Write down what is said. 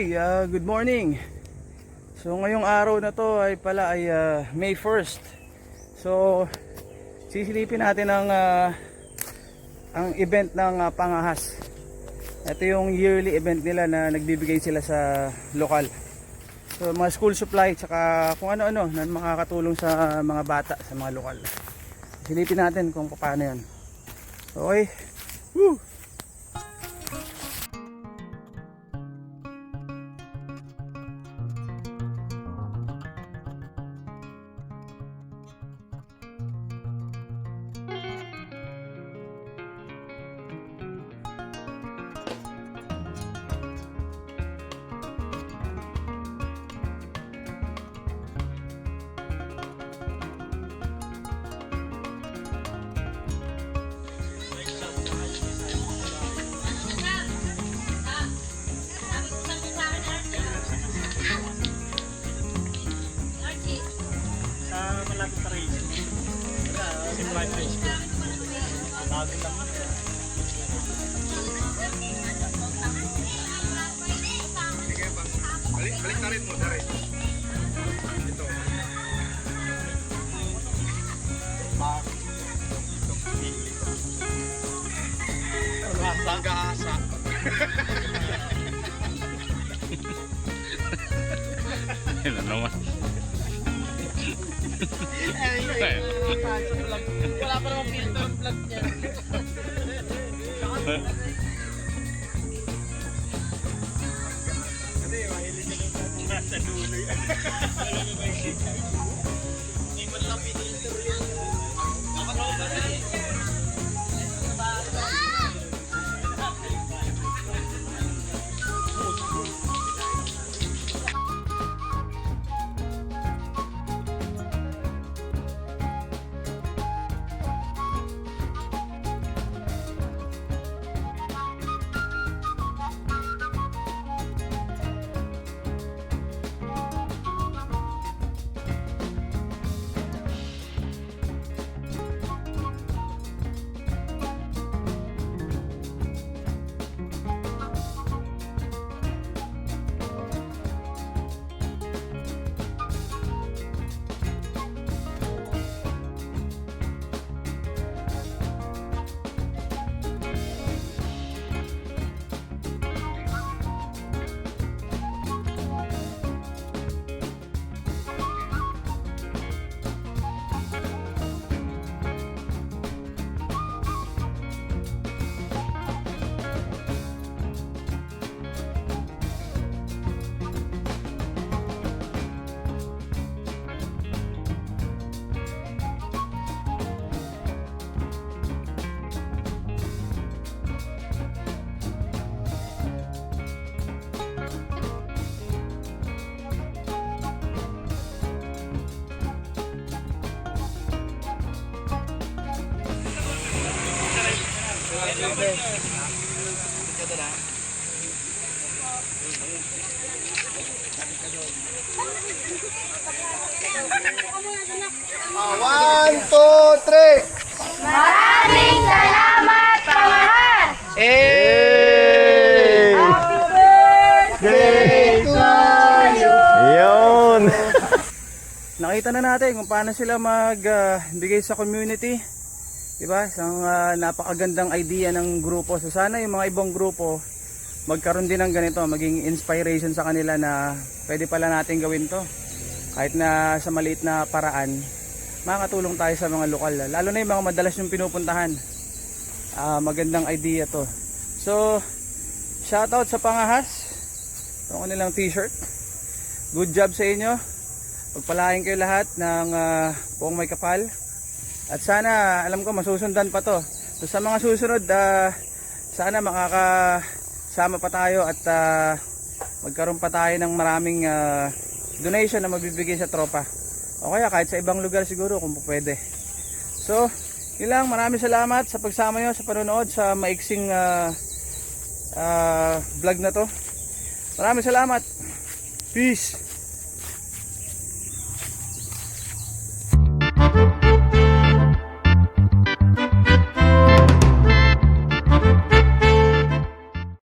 Okay, good morning. So ngayong araw na to ay May 1st. So sisilipin natin ang event ng Pangahas. Ito yung yearly event nila na nagbibigay sila sa lokal. So mga school supply tsaka kung ano-ano na makakatulong sa mga bata, sa mga lokal. Silipin natin kung paano 'yan. Okay. Woo! Balik na rin mo, Dari. Ito. Pag-aasa. Ano naman? Wala pa namang filter ang vlog niya. Kasi mahilig ka lang nasa dulo. Hindi man lang filter yun. Nakatawa ba na? One, two, three. Maraming salamat, Pangahas! Hey! Happy birthday to you! Yun! Nakita na natin kung paano sila magbigay sa community. Diba? Isang napakagandang idea ng grupo. So sana yung mga ibang grupo magkaroon din ng ganito, maging inspiration sa kanila na pwede pala natin gawin to. Kahit na sa maliit na paraan, makakatulong tayo sa mga lokal. Lalo na yung mga madalas yung pinupuntahan. Magandang idea to. So, shoutout sa Pangahas. Ito kanilang t-shirt. Good job sa inyo. Pagpalain kayo lahat ng buong may kapal. At sana, alam ko masusundan pa to. So sa mga susunod, sana makakasama pa tayo at magkaroon pa tayo ng maraming donation na mabibigay sa tropa. O kaya kahit sa ibang lugar siguro kung pwede. So, yun lang. Maraming salamat sa pagsama nyo, sa panonood, sa maiksing vlog na to. Maraming salamat. Peace!